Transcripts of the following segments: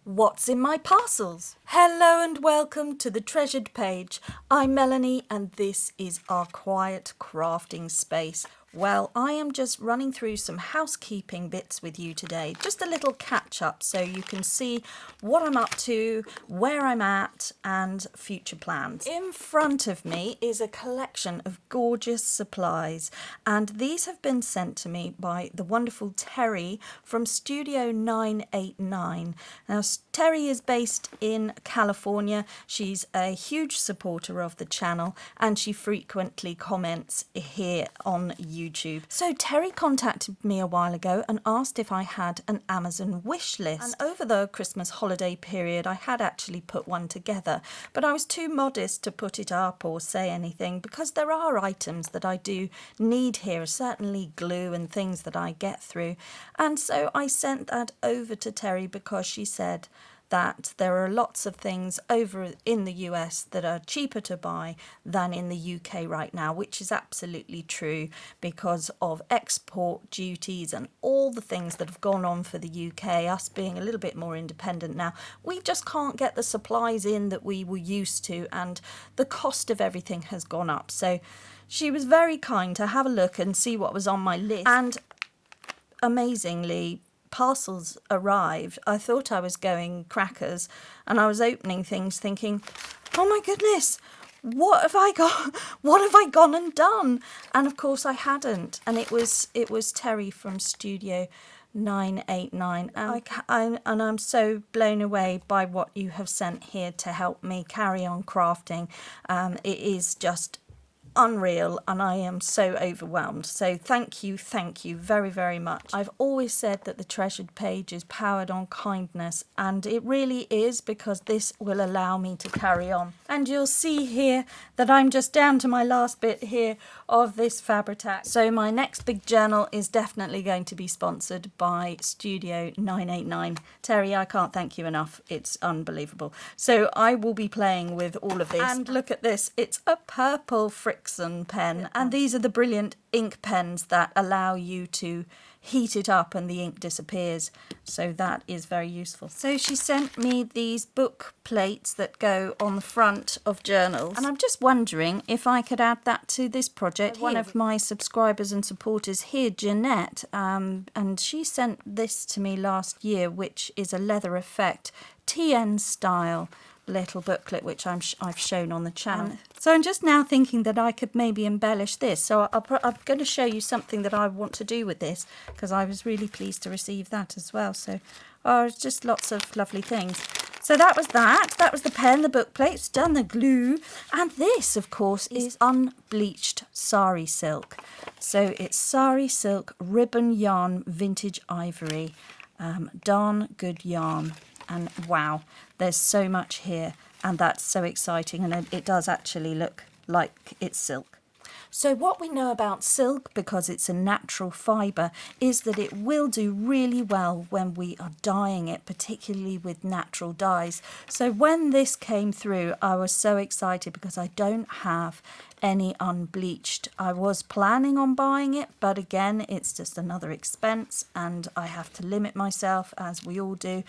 What's in my parcels? Hello and welcome to the Treasured Page. I'm Melanie and this is our quiet crafting space. Well, I am just running through some housekeeping bits with you today. Just a little catch up so you can see what I'm up to, where I'm at and future plans. In front of me is a collection of gorgeous supplies and these have been sent to me by the wonderful Terry from Studio 989. Now Terry is based in California. She's a huge supporter of the channel and she frequently comments here on YouTube. So Terry contacted me a while ago and asked if I had an Amazon wish list. And over the Christmas holiday period I had actually put one together, but I was too modest to put it up or say anything because there are items that I do need here, certainly glue and things that I get through. And so I sent that over to Terry because she said that there are lots of things over in the US that are cheaper to buy than in the UK right now, which is absolutely true because of export duties and all the things that have gone on for the UK, us being a little bit more independent now. We just can't get the supplies in that we were used to and the cost of everything has gone up. So she was very kind to have a look and see what was on my list, and amazingly parcels arrived. I thought I was going crackers and I was opening things thinking, oh my goodness, what have I gone and done? And of course I hadn't, and it was Terry from Studio 989 and I'm so blown away by what you have sent here to help me carry on crafting. It is just unreal and I am so overwhelmed. So thank you very, very much. I've always said that the Treasured Page is powered on kindness, and it really is, because this will allow me to carry on. And you'll see here that I'm just down to my last bit here of this Fabri-Tac. So my next big journal is definitely going to be sponsored by Studio 989. Terry, I can't thank you enough. It's unbelievable. So I will be playing with all of this. And look at this, it's a purple pen, and these are the brilliant ink pens that allow you to heat it up and the ink disappears, so that is very useful. So she sent me these book plates that go on the front of journals, and I'm just wondering if I could add that to this project. One of my subscribers and supporters here, Jeanette, and she sent this to me last year, which is a leather effect TN style little booklet, which I've shown on the channel. So I'm just now thinking that I could maybe embellish this. So I'm going to show you something that I want to do with this, because I was really pleased to receive that as well. So it's just lots of lovely things. So that was that. That was the pen, the book plates, done the glue. And this, of course, is unbleached sari silk. So it's sari silk ribbon yarn vintage ivory. Darn good yarn. And wow, there's so much here, and that's so exciting, and it does actually look like it's silk. So what we know about silk, because it's a natural fibre, is that it will do really well when we are dyeing it, particularly with natural dyes. So when this came through, I was so excited because I don't have any unbleached. I was planning on buying it, but again, it's just another expense and I have to limit myself, as we all do.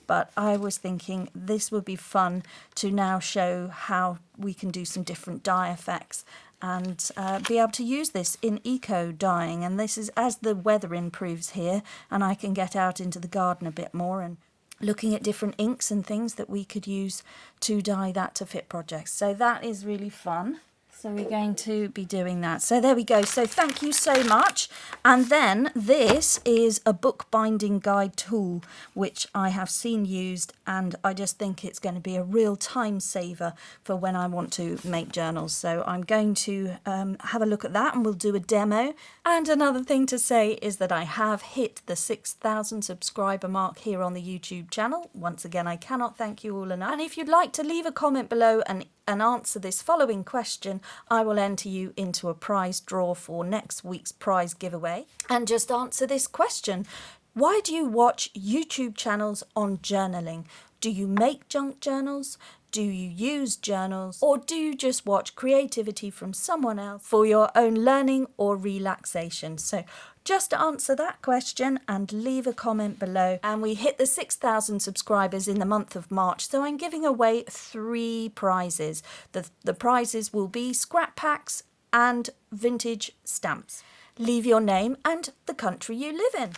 But I was thinking this would be fun to now show how we can do some different dye effects and be able to use this in eco dyeing. And this is as the weather improves here and I can get out into the garden a bit more and looking at different inks and things that we could use to dye that to fit projects. So that is really fun. So we're going to be doing that. So there we go. So thank you so much. And then this is a bookbinding guide tool, which I have seen used, and I just think it's going to be a real time saver for when I want to make journals. So I'm going to have a look at that and we'll do a demo. And another thing to say is that I have hit the 6,000 subscriber mark here on the YouTube channel. Once again, I cannot thank you all enough. And if you'd like to leave a comment below and answer this following question, I will enter you into a prize draw for next week's prize giveaway. And just answer this question: why do you watch YouTube channels on journaling? Do you make junk journals? Do you use journals? Or do you just watch creativity from someone else for your own learning or relaxation? So Just answer that question and leave a comment below. And we hit the 6,000 subscribers in the month of March, so I'm giving away 3 prizes. The prizes will be scrap packs and vintage stamps. Leave your name and the country you live in.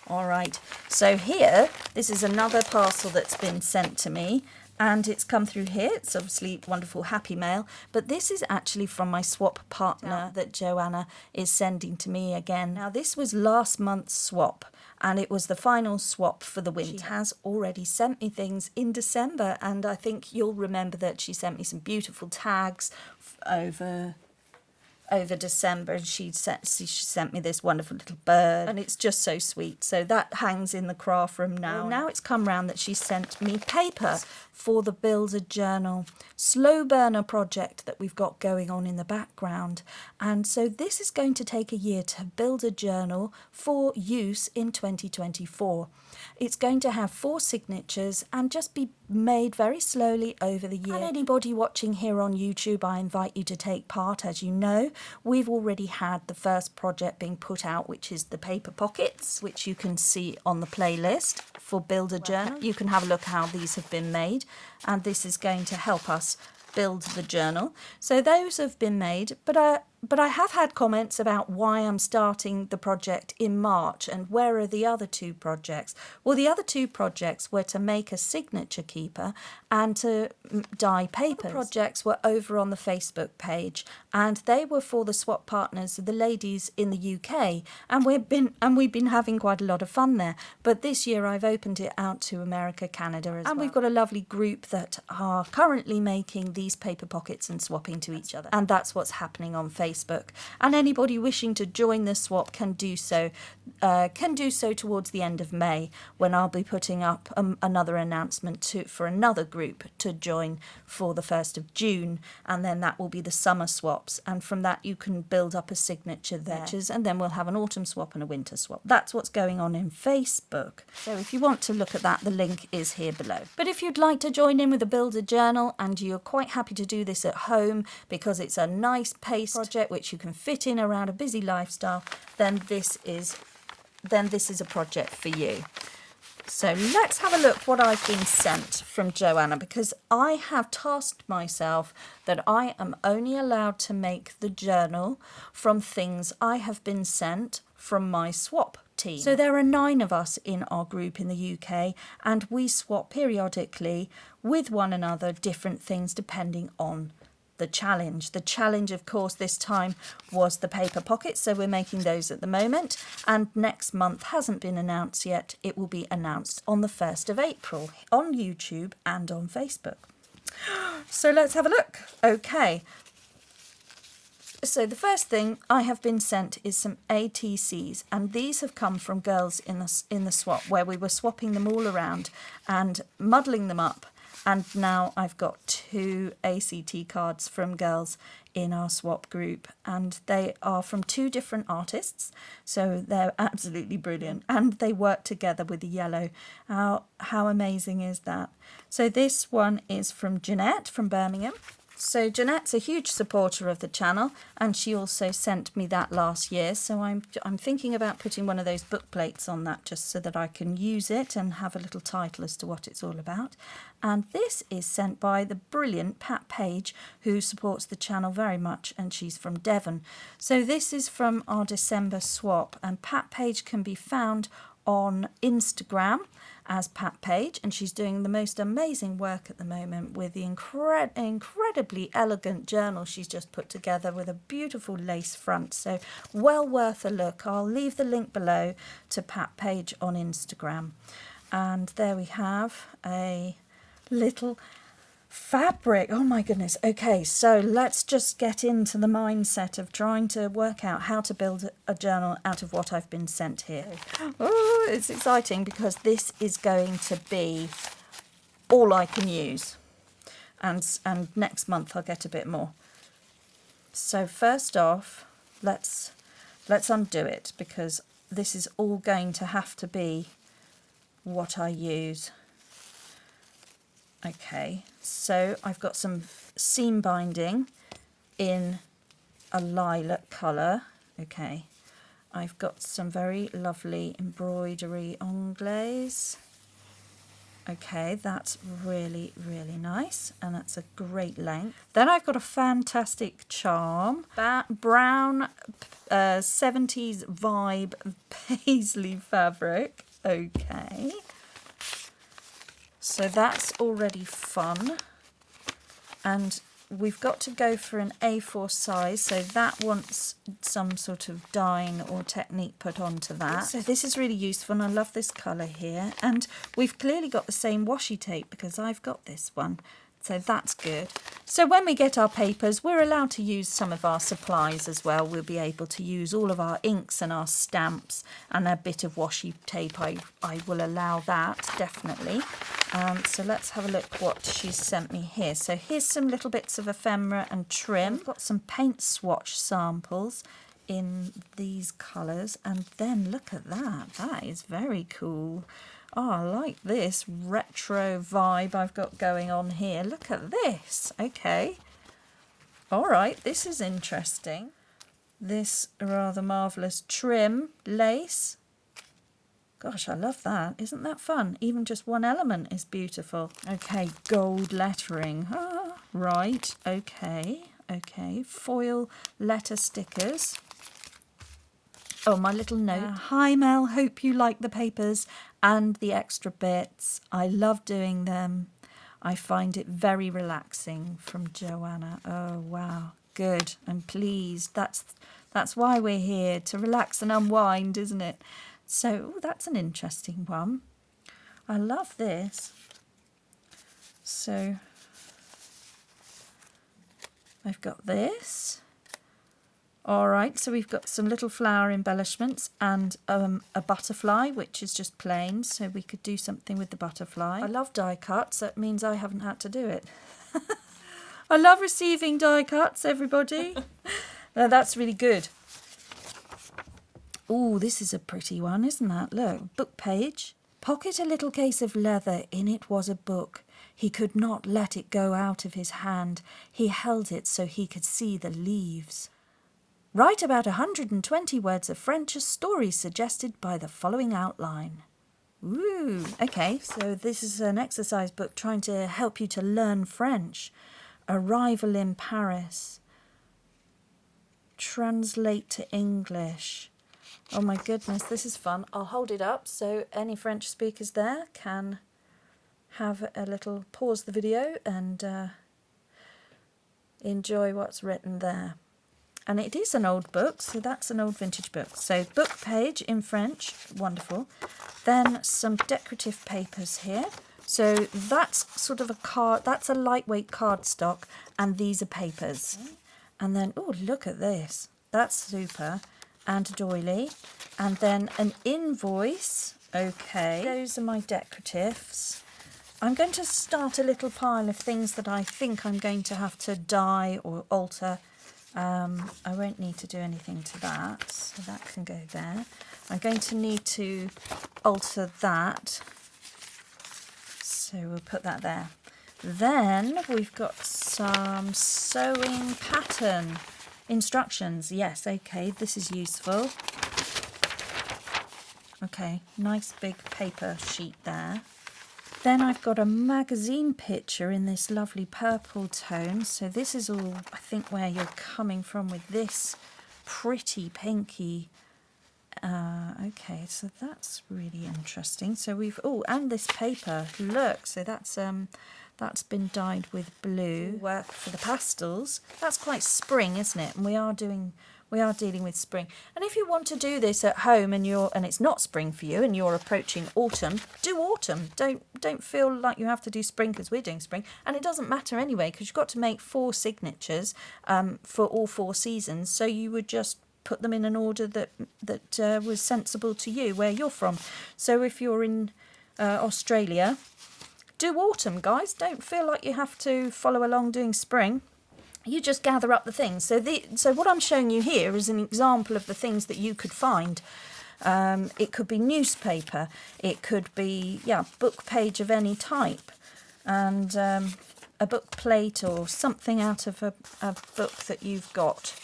All right, so here, this is another parcel that's been sent to me, and it's come through here. It's obviously wonderful happy mail, but this is actually from my swap partner that Joanna is sending to me again. Now, this was last month's swap, and it was the final swap for the winter. She has already sent me things in December, and I think you'll remember that she sent me some beautiful tags over December, and she sent me this wonderful little bird, and it's just so sweet. So that hangs in the craft room now. Well, now it's come round that she sent me paper for the Build a Journal slow burner project that we've got going on in the background. And so this is going to take a year to build a journal for use in 2024. It's going to have 4 signatures and just be made very slowly over the year. And anybody watching here on YouTube, I invite you to take part. As you know, we've already had the first project being put out, which is the paper pockets, which you can see on the playlist for Build a Journal. You can have a look how these have been made, and this is going to help us build the journal. So those have been made, but I have had comments about why I'm starting the project in March and where are the other 2 projects. Well, the other 2 projects were to make a signature keeper and to dye papers. The projects were over on the Facebook page, and they were for the swap partners, the ladies in the UK, and we've been having quite a lot of fun there. But this year I've opened it out to America, Canada as well. And we've got a lovely group that are currently making these paper pockets and swapping to each other, and that's what's happening on Facebook. And anybody wishing to join the swap can do so towards the end of May, when I'll be putting up another announcement for another group to join for the 1st of June, and then that will be the summer swaps, and from that you can build up a signature there, and then we'll have an autumn swap and a winter swap. That's what's going on in Facebook. So if you want to look at that, the link is here below. But if you'd like to join in with the Build a Journal and you're quite happy to do this at home because it's a nice paced project which you can fit in around a busy lifestyle, then this is a project for you. So let's have a look what I've been sent from Joanna, because I have tasked myself that I am only allowed to make the journal from things I have been sent from my swap team. So there are 9 of us in our group in the UK, and we swap periodically with one another different things depending on the challenge. The challenge, of course, this time was the paper pockets, so we're making those at the moment, and next month hasn't been announced yet. It will be announced on the 1st of April on YouTube and on Facebook. So let's have a look. Okay, so the first thing I have been sent is some ATCs, and these have come from girls in the swap, where we were swapping them all around and muddling them up. And now I've got 2 ACT cards from girls in our swap group, and they are from 2 different artists, so they're absolutely brilliant, and they work together with the yellow. How amazing is that? So this one is from Jeanette from Birmingham. So Jeanette's a huge supporter of the channel, and she also sent me that last year, so I'm thinking about putting one of those book plates on that just so that I can use it and have a little title as to what it's all about. And this is sent by the brilliant Pat Page, who supports the channel very much, and she's from Devon. So this is from our December swap, and Pat Page can be found on Instagram as Pat Page, and she's doing the most amazing work at the moment with the incredibly elegant journal she's just put together with a beautiful lace front, so well worth a look. I'll leave the link below to Pat Page on Instagram. And there we have a little fabric. Oh my goodness. Okay, so let's just get into the mindset of trying to work out how to build a journal out of what I've been sent here. Oh, it's exciting because this is going to be all I can use, and next month I'll get a bit more. So first off, let's undo it, because this is all going to have to be what I use. Okay, so I've got some seam binding in a lilac colour. Okay, I've got some very lovely embroidery anglaise. Okay, that's really, really nice, and that's a great length. Then I've got a fantastic charm, brown 70s vibe paisley fabric. Okay, so that's already fun, and we've got to go for an A4 size, so that wants some sort of dyeing or technique put onto that. So this is really useful, and I love this colour here. And we've clearly got the same washi tape because I've got this one, so that's good. So when we get our papers, we're allowed to use some of our supplies as well. We'll be able to use all of our inks and our stamps and a bit of washi tape. I will allow that, definitely. So let's have a look what she's sent me here. So here's some little bits of ephemera and trim. I've got some paint swatch samples in these colours, and then look at that. That is very cool. Oh, I like this retro vibe I've got going on here. Look at this. Okay. All right, this is interesting. This rather marvellous trim lace. Gosh, I love that. Isn't that fun? Even just one element is beautiful. Okay, gold lettering. Ah, right, okay, okay. Foil letter stickers. Oh, my little note. Hi, Mel. Hope you like the papers and the extra bits. I love doing them. I find it very relaxing, from Joanna. Oh, wow. Good. I'm pleased. That's why we're here, to relax and unwind, isn't it? So that's an interesting one. I love this. So I've got this. All right, so we've got some little flower embellishments and a butterfly, which is just plain, so we could do something with the butterfly. I love die cuts, that means I haven't had to do it. I love receiving die cuts, everybody. No, that's really good. Oh, this is a pretty one, isn't that? Look, book page. Pocket a little case of leather, in it was a book. He could not let it go out of his hand. He held it so he could see the leaves. Write about 120 words of French, a story suggested by the following outline. Ooh, okay, so this is an exercise book trying to help you to learn French. Arrival in Paris. Translate to English. Oh my goodness, this is fun. I'll hold it up so any French speakers there can have a little pause the video and enjoy what's written there. And it is an old book, so that's an old vintage book. So book page in French, wonderful. Then some decorative papers here. So that's sort of a card, that's a lightweight cardstock, and these are papers. And then, oh, look at this. That's super. And a doily. And then an invoice. Okay. Those are my decoratives. I'm going to start a little pile of things that I think I'm going to have to dye or alter. I won't need to do anything to that, so that can go there. I'm going to need to alter that, so we'll put that there. Then we've got some sewing pattern instructions. Yes, okay, this is useful. Okay, nice big paper sheet there. Then I've got a magazine picture in this lovely purple tone. So this is all, I think, where you're coming from with this pretty pinky. Okay, so that's really interesting. So we've, oh, and this paper, look, so that's been dyed with blue. Work for the pastels. That's quite spring, isn't it? And we are dealing with spring. And if you want to do this at home and it's not spring for you and you're approaching autumn, do autumn. Don't feel like you have to do spring because we're doing spring. And it doesn't matter anyway because you've got to make 4 signatures for all 4 seasons. So you would just put them in an order that was sensible to you where you're from. So if you're in Australia, do autumn, guys. Don't feel like you have to follow along doing spring. You just gather up the things. So what I'm showing you here is an example of the things that you could find. It could be newspaper. It could be, book page of any type. And a book plate or something out of a book that you've got.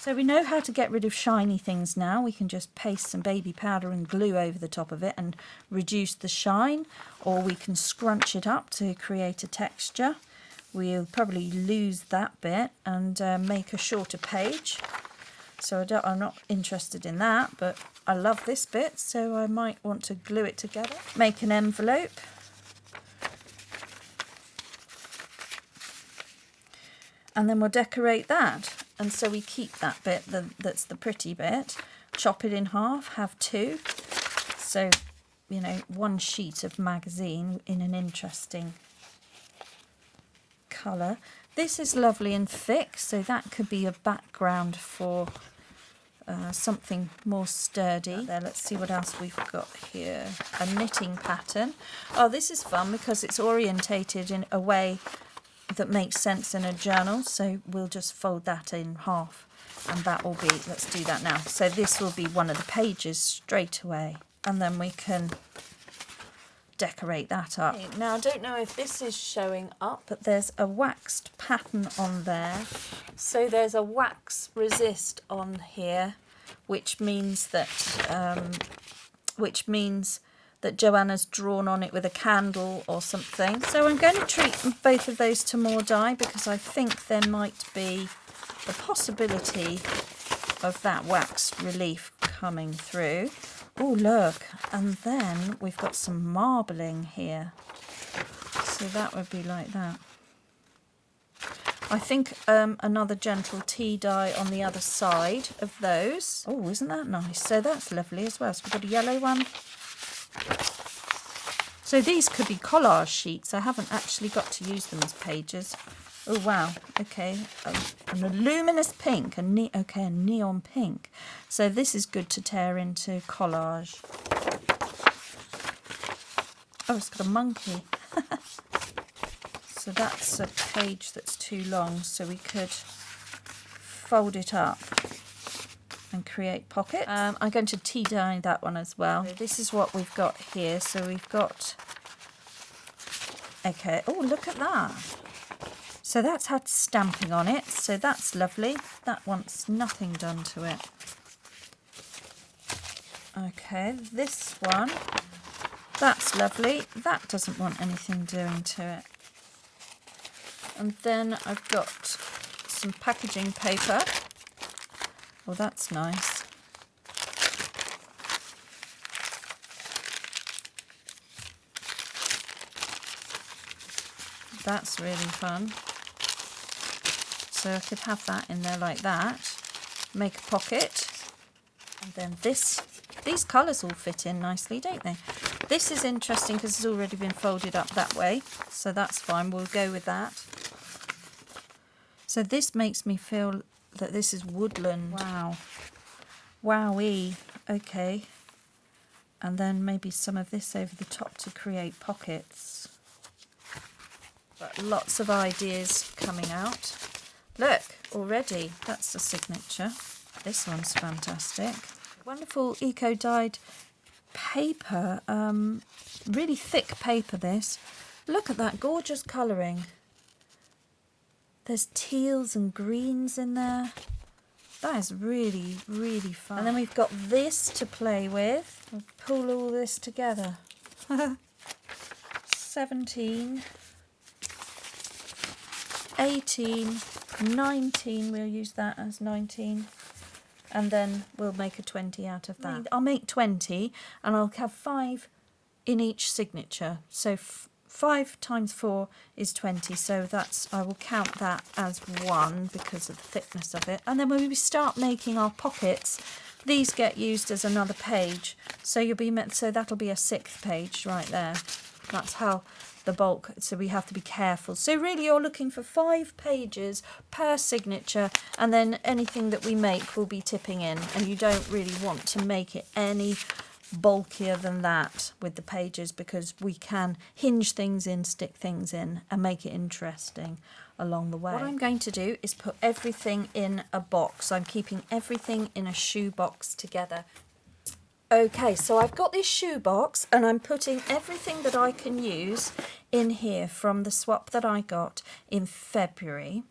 So we know how to get rid of shiny things now. We can just paste some baby powder and glue over the top of it and reduce the shine, or we can scrunch it up to create a texture. We'll probably lose that bit and make a shorter page. So I'm not interested in that, but I love this bit, so I might want to glue it together. Make an envelope. And then we'll decorate that. And so we keep that bit, that's the pretty bit. Chop it in half, have two. So, you know, one sheet of magazine in an interesting colour. This is lovely and thick, so that could be a background for something more sturdy. There, let's see what else we've got here. A knitting pattern. Oh, this is fun because it's orientated in a way that makes sense in a journal, so we'll just fold that in half and that will be, let's do that now. So this will be one of the pages straight away, and then we can decorate that up. Okay, now I don't know if this is showing up, but there's a waxed pattern on there. So there's a wax resist on here, which means that Joanna's drawn on it with a candle or something. So I'm going to treat both of those to more dye because I think there might be the possibility of that wax relief coming through. Oh, look, and then we've got some marbling here. So that would be like that. I think another gentle tea dye on the other side of those. Oh, isn't that nice? So that's lovely as well. So we've got a yellow one. So these could be collage sheets. I haven't actually got to use them as pages. Oh wow, okay, a luminous pink, a neon pink. So this is good to tear into collage. Oh, it's got a monkey. So that's a page that's too long, so we could fold it up and create pockets. I'm going to tea dye that one as well. So this is what we've got here. So we've got, okay, oh look at that. So that's had stamping on it, so that's lovely. That wants nothing done to it. Okay, this one, that's lovely. That doesn't want anything doing to it. And then I've got some packaging paper. Oh, that's nice. That's really fun. So I could have that in there like that, make a pocket, and then these colours all fit in nicely, don't they? This is interesting because it's already been folded up that way, so that's fine, we'll go with that. So this makes me feel that this is woodland. Wow. Wowee. Okay. And then maybe some of this over the top to create pockets. But lots of ideas coming out. Look, already, that's the signature. This one's fantastic. Wonderful eco-dyed paper, really thick paper this. Look at that gorgeous colouring. There's teals and greens in there. That is really, really fun. And then we've got this to play with. We'll pull all this together. 17, 18, 19, we'll use that as 19, and then we'll make a 20 out of that. I'll make 20 and I'll have 5 in each signature, so 5 times 4 is 20, so that's, I will count that as 1 because of the thickness of it. And then when we start making our pockets, these get used as another page, so so that'll be a 6th page right there. That's how the bulk, so we have to be careful. So really you're looking for 5 pages per signature, and then anything that we make will be tipping in, and you don't really want to make it any bulkier than that with the pages, because we can hinge things in, stick things in, and make it interesting along the way. What I'm going to do is put everything in a box. I'm keeping everything in a shoe box together. Okay, so I've got this shoebox and I'm putting everything that I can use in here from the swap that I got in February.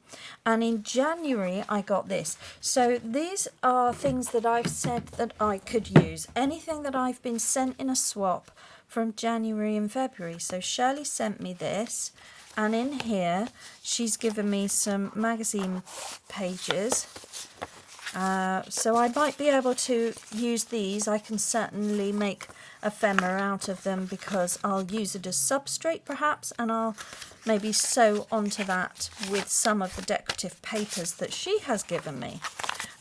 And in January I got this. So these are things that I've said that I could use. Anything that I've been sent in a swap from January and February. So Shirley sent me this, and in here she's given me some magazine pages. So I might be able to use these. I can certainly make ephemera out of them because I'll use it as substrate perhaps, and I'll maybe sew onto that with some of the decorative papers that she has given me.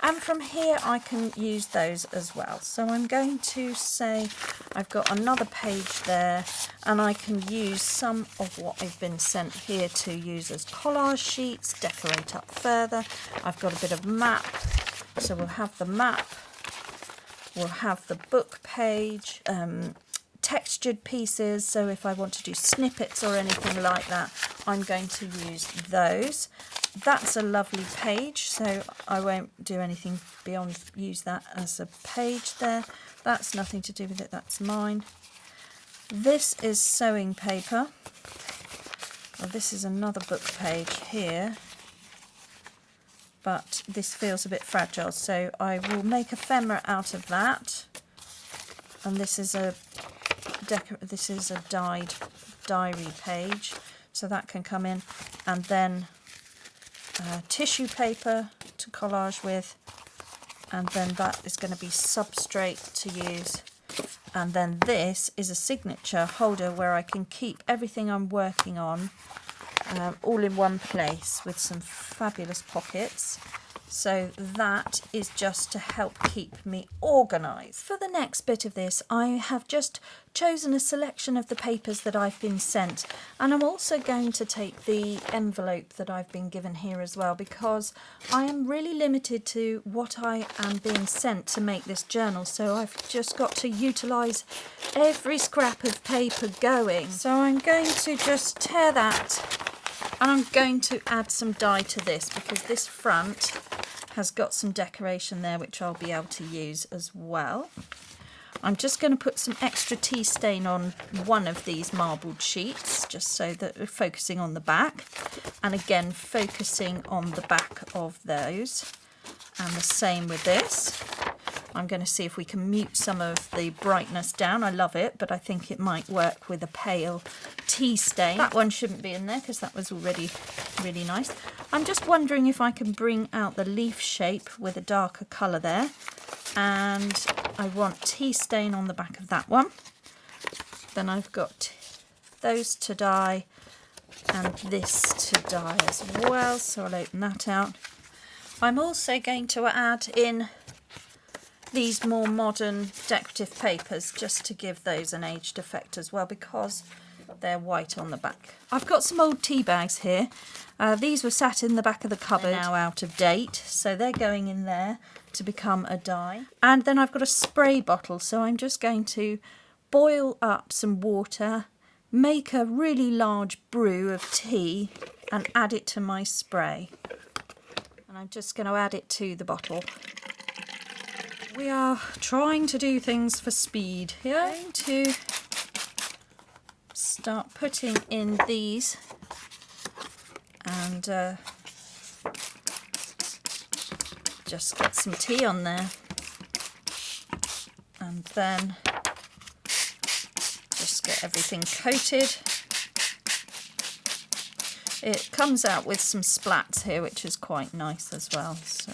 And from here I can use those as well. So I'm going to say I've got another page there, and I can use some of what I've been sent here to use as collage sheets, decorate up further. I've got a bit of map. So we'll have the map, we'll have the book page, textured pieces, so if I want to do snippets or anything like that, I'm going to use those. That's a lovely page, so I won't do anything beyond use that as a page there. That's nothing to do with it, that's mine. This is sewing paper. Well, this is another book page here, but this feels a bit fragile, so I will make ephemera out of that. And this is a dyed diary page, so that can come in. And then tissue paper to collage with, and then that is going to be substrate to use. And then this is a signature holder where I can keep everything I'm working on all in one place with some fabulous pockets. So that is just to help keep me organised. For the next bit of this, I have just chosen a selection of the papers that I've been sent, and I'm also going to take the envelope that I've been given here as well, because I am really limited to what I am being sent to make this journal, so I've just got to utilise every scrap of paper going. So I'm going to just tear that, and I'm going to add some dye to this because this front has got some decoration there which I'll be able to use as well. I'm just going to put some extra tea stain on one of these marbled sheets, just so that we're focusing on the back, and again focusing on the back of those, and the same with this. I'm going to see if we can mute some of the brightness down. I love it, but I think it might work with a pale tea stain. That one shouldn't be in there because that was already really nice. I'm just wondering if I can bring out the leaf shape with a darker colour there. And I want tea stain on the back of that one. Then I've got those to dye and this to dye as well, so I'll open that out. I'm also going to add in these more modern decorative papers just to give those an aged effect as well, because they're white on the back. I've got some old tea bags here. These were sat in the back of the cupboard, they're now out of date, so they're going in there to become a dye. And then I've got a spray bottle, so I'm just going to boil up some water, make a really large brew of tea and add it to my spray. And I'm just going to add it to the bottle. We are trying to do things for speed here. I'm going to start putting in these and just get some tea on there, and then just get everything coated. It comes out with some splats here, which is quite nice as well. So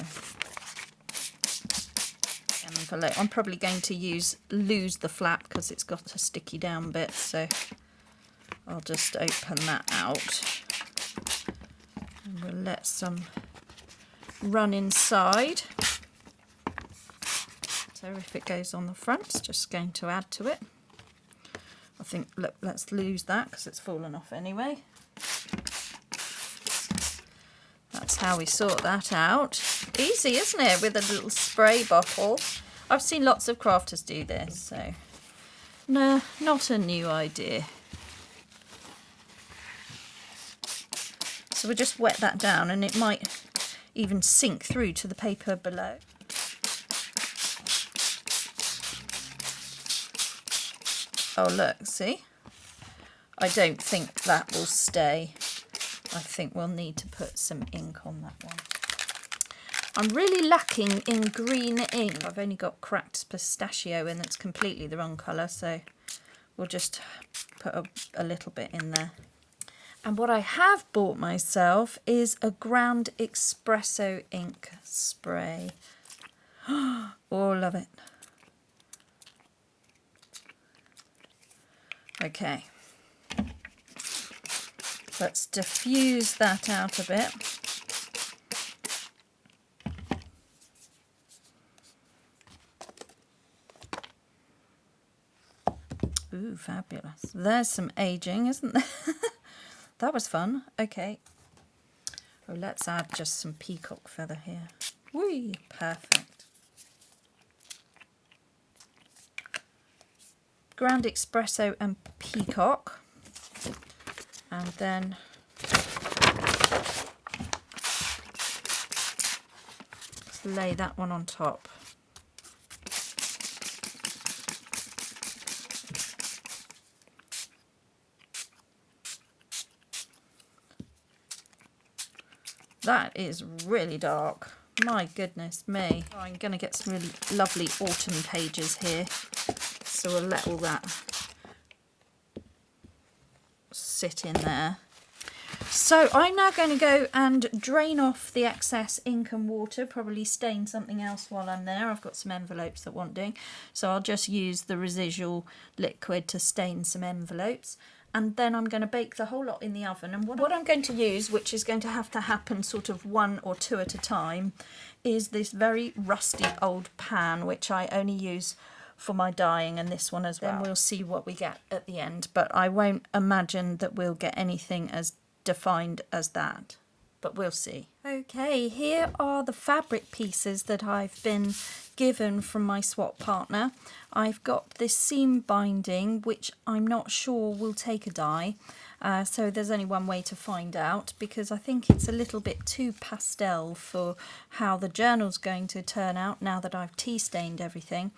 envelope, I'm probably going to lose the flap because it's got a sticky down bit, so I'll just open that out and we'll let some run inside. So if it goes on the front, it's just going to add to it. I think, look, let's lose that because it's fallen off anyway. That's how we sort that out. Easy, isn't it, with a little spray bottle? I've seen lots of crafters do this, so no, not a new idea. So we'll just wet that down, and it might even sink through to the paper below. Oh look, see? I don't think that will stay. I think we'll need to put some ink on that one. I'm really lacking in green ink. I've only got cracked pistachio in that's completely the wrong colour, so we'll just put a little bit in there. And what I have bought myself is a ground espresso ink spray. Oh, love it. Okay. Let's diffuse that out a bit. Ooh, fabulous. There's some aging, isn't there? That was fun. Okay. Oh, let's add just some peacock feather here. Whee! Perfect. Ground espresso and peacock. And then let's lay that one on top. That is really dark. My goodness me. Oh, I'm going to get some really lovely autumn pages here. So we'll let all that sit in there. So I'm now going to go and drain off the excess ink and water, probably stain something else while I'm there. I've got some envelopes that want doing. So I'll just use the residual liquid to stain some envelopes. And then I'm going to bake the whole lot in the oven. And what I'm going to use, which is going to have to happen sort of 1 or 2 at a time, is this very rusty old pan, which I only use for my dyeing, and this one as well. Then we'll see what we get at the end. But I won't imagine that we'll get anything as defined as that. But we'll see. Okay, here are the fabric pieces that I've been given from my swap partner. I've got this seam binding, which I'm not sure will take a dye. So there's only one way to find out, because I think it's a little bit too pastel for how the journal's going to turn out now that I've tea stained everything.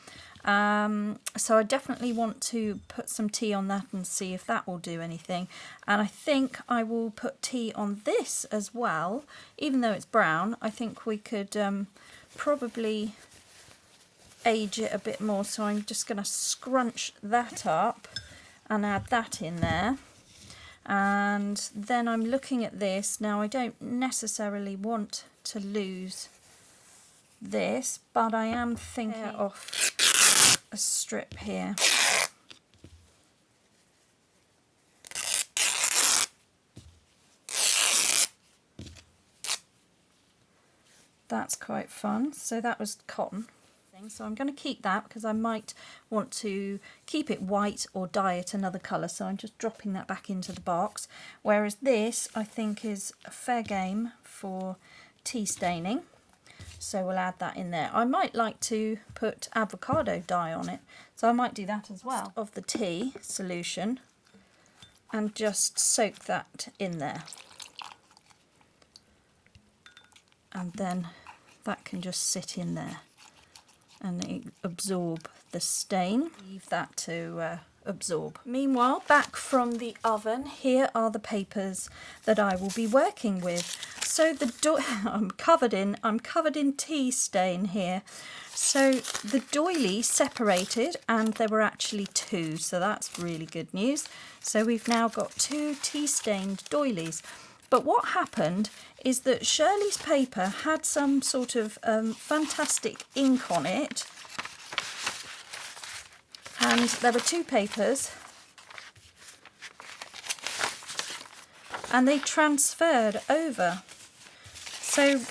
So I definitely want to put some tea on that and see if that will do anything. And I think I will put tea on this as well, even though it's brown. I think we could probably age it a bit more. So I'm just going to scrunch that up and add that in there. And then I'm looking at this. Now I don't necessarily want to lose this, but I am thinking of a strip here. That's quite fun. So that was cotton. So I'm going to keep that because I might want to keep it white or dye it another colour. So I'm just dropping that back into the box. Whereas this I think is a fair game for tea staining. So we'll add that in there. I might like to put avocado dye on it, so I might do that as well. Of the tea solution, and just soak that in there. And then that can just sit in there and absorb the stain. Leave that to absorb. Meanwhile, back from the oven, here are the papers that I will be working with. So I'm covered in tea stain here. So the doily separated, and there were actually 2, so that's really good news. So we've now got 2 tea stained doilies. But what happened is that Shirley's paper had some sort of fantastic ink on it. And there were 2 papers. And they transferred over. So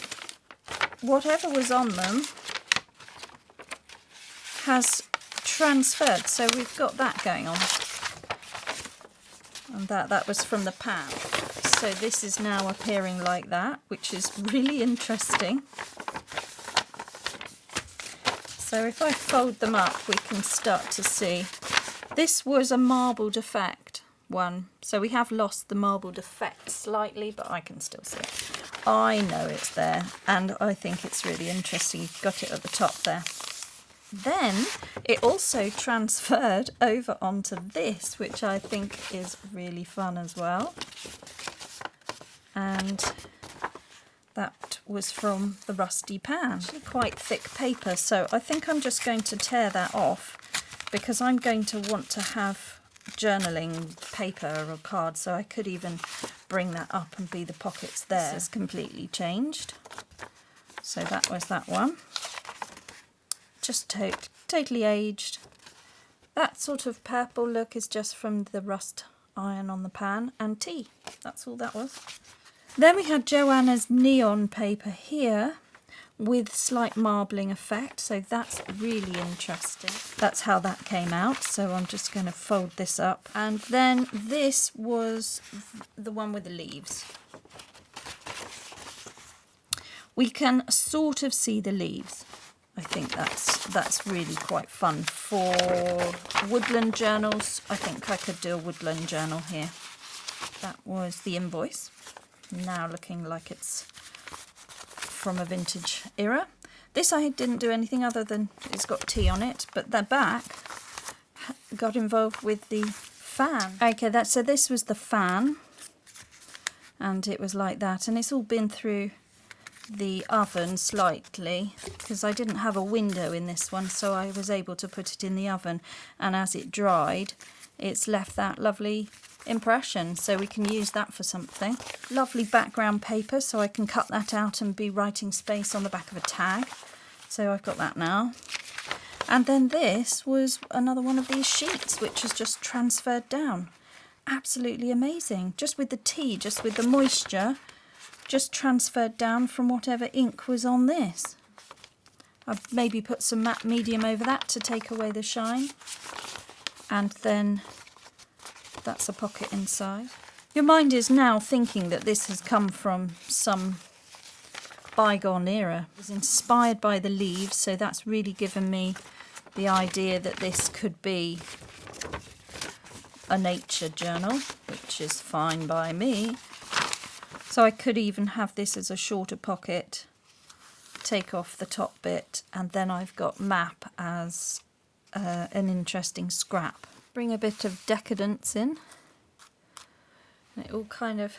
whatever was on them has transferred. So we've got that going on. And that was from the pan. So this is now appearing like that, which is really interesting. So if I fold them up, we can start to see. This was a marbled effect one. So we have lost the marbled effect slightly, but I can still see it. I know it's there, and I think it's really interesting. You've got it at the top there. Then it also transferred over onto this, which I think is really fun as well. And that was from the rusty pan. Actually quite thick paper, so I think I'm just going to tear that off because I'm going to want to have journaling paper or card, so I could even bring that up and be the pockets there. This is completely changed. So that was that one. Just totally aged. That sort of purple look is just from the rust iron on the pan and tea. That's all that was. Then we had Joanna's neon paper here with slight marbling effect, so that's really interesting. That's how that came out, so I'm just going to fold this up. And then this was the one with the leaves. We can sort of see the leaves. I think that's really quite fun. For woodland journals, I think I could do a woodland journal here. That was the invoice. Now looking like it's from a vintage era. This I didn't do anything other than it's got tea on it, but the back got involved with the fan. Okay, so this was the fan, and it was like that, and it's all been through the oven slightly because I didn't have a window in this one, so I was able to put it in the oven, and as it dried it's left that lovely impression, so we can use that for something. Lovely background paper, so I can cut that out and be writing space on the back of a tag. So I've got that now. And then this was another one of these sheets which has just transferred down. Absolutely amazing. Just with the tea, just with the moisture, just transferred down from whatever ink was on this. I've maybe put some matte medium over that to take away the shine. And then that's a pocket inside. Your mind is now thinking that this has come from some bygone era. It was inspired by the leaves, so that's really given me the idea that this could be a nature journal, which is fine by me. So I could even have this as a shorter pocket, take off the top bit, and then I've got map as an interesting scrap. Bring a bit of decadence in. And it all kind of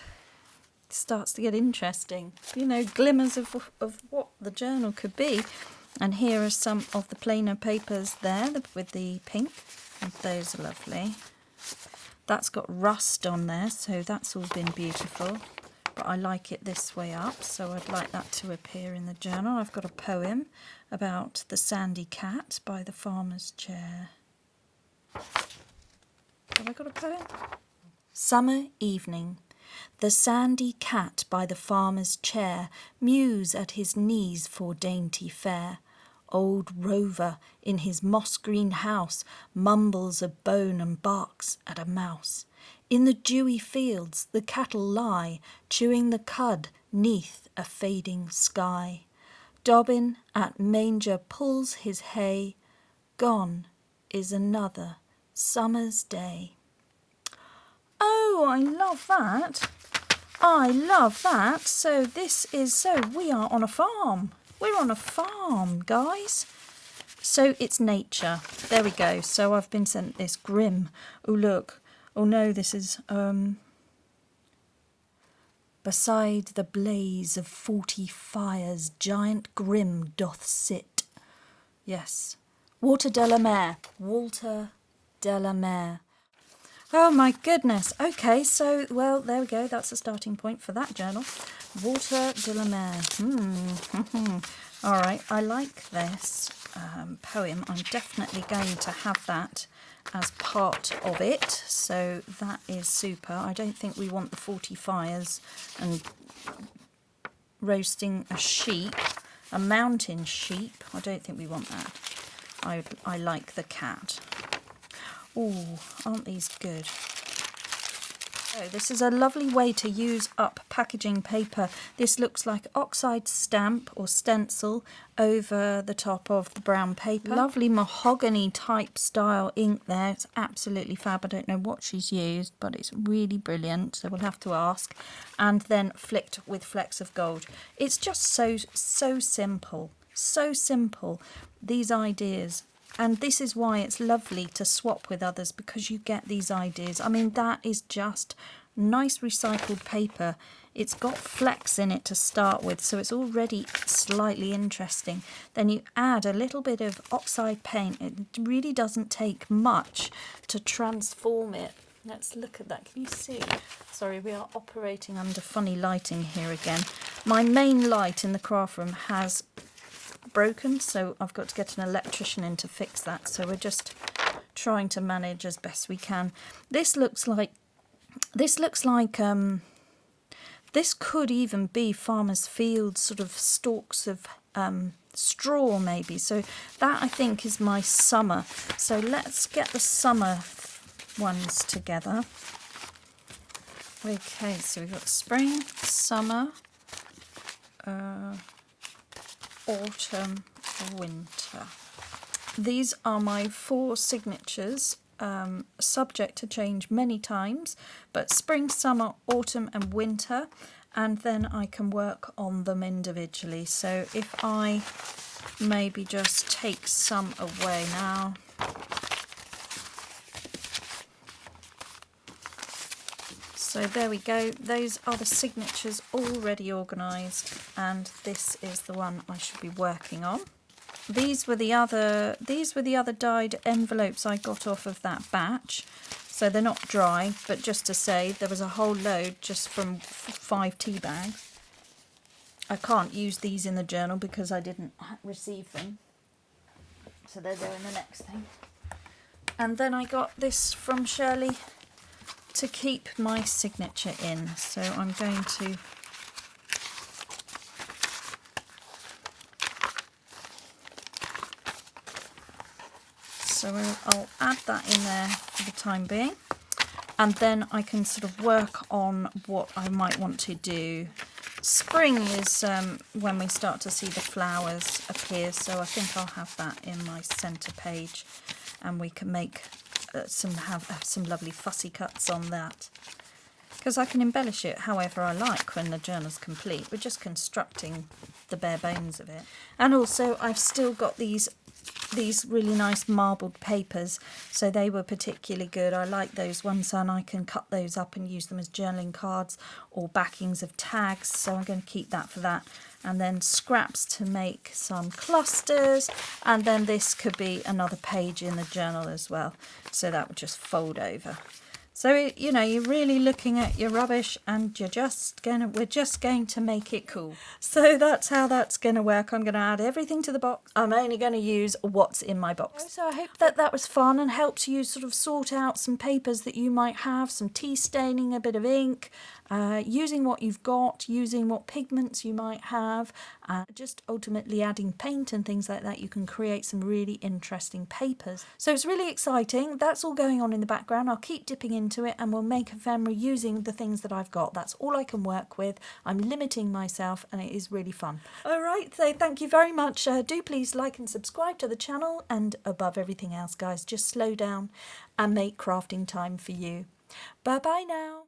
starts to get interesting. You know, glimmers of what the journal could be. And here are some of the plainer papers there with the pink. And those are lovely. That's got rust on there, so that's all been beautiful. But I like it this way up, so I'd like that to appear in the journal. I've got a poem about the sandy cat by the farmer's chair. Have I got a poem? Summer evening. The sandy cat by the farmer's chair mews at his knees for dainty fare. Old Rover in his moss-green house mumbles a bone and barks at a mouse. In the dewy fields the cattle lie, chewing the cud 'neath a fading sky. Dobbin at manger pulls his hay. Gone is another summer's day. Oh, I love that. I love that. So we are on a farm. We're on a farm, guys. So it's nature. There we go. So I've been sent this grim. Oh, look. Oh, no, this is... Beside the blaze of 40 fires, giant grim doth sit. Yes. Walter de la Mare. Walter de la Mare. Oh my goodness. Okay, so, well, there we go. That's a starting point for that journal. Walter de la Mare. All right, I like this poem. I'm definitely going to have that as part of it. So that is super. I don't think we want the 40 fires and roasting a sheep, a mountain sheep. I don't think we want that. I like the cat. Oh, aren't these good? So this is a lovely way to use up packaging paper. This looks like oxide stamp or stencil over the top of the brown paper. Lovely mahogany type style ink there. It's absolutely fab. I don't know what she's used, but it's really brilliant. So we'll have to ask. And then flicked with flecks of gold. It's just so simple. So simple, these ideas. And this is why it's lovely to swap with others, because you get these ideas. I mean, that is just nice recycled paper. It's got flecks in it to start with, so it's already slightly interesting. Then you add a little bit of oxide paint. It really doesn't take much to transform it. Let's look at that. Can you see? Sorry, we are operating under funny lighting here again. My main light in the craft room has broken, so I've got to get an electrician in to fix that. So we're just trying to manage as best we can. This looks like this could even be farmers' fields, sort of stalks of straw maybe. So that I think is my summer. So let's get the summer ones together. Okay, so we've got spring, summer, autumn, winter. These are my 4 signatures, subject to change many times, but spring, summer, autumn and winter, and then I can work on them individually. So if I maybe just take some away now. So there we go, those are the signatures already organised, and this is the one I should be working on. These were the other dyed envelopes I got off of that batch, so they're not dry, but just to say there was a whole load just from 5 tea bags. I can't use these in the journal because I didn't receive them, so they're there in the next thing. And then I got this from Shirley to keep my signature in, so I'm going to I'll add that in there for the time being, and then I can sort of work on what I might want to do. Spring is when we start to see the flowers appear, so I think I'll have that in my centre page, and we can make have some lovely fussy cuts on that, because I can embellish it however I like when the journal's complete. We're just constructing the bare bones of it. And also I've still got these really nice marbled papers, so they were particularly good. I like those ones, and I can cut those up and use them as journaling cards or backings of tags, so I'm going to keep that for that. And then scraps to make some clusters, and then this could be another page in the journal as well, so that would just fold over. So, you know, you're really looking at your rubbish, and we're just going to make it cool. So that's how that's going to work. I'm going to add everything to the box. I'm only going to use what's in my box. So I hope that was fun and helps you sort of sort out some papers that you might have, some tea staining, a bit of ink, using what you've got, using what pigments you might have, just ultimately adding paint and things like that. You can create some really interesting papers. So it's really exciting. That's all going on in the background. I'll keep dipping into it, and we'll make a memory using the things that I've got. That's all I can work with. I'm limiting myself, and it is really fun. All right, so thank you very much. Do please like and subscribe to the channel, and above everything else, guys, just slow down and make crafting time for you. Bye bye now.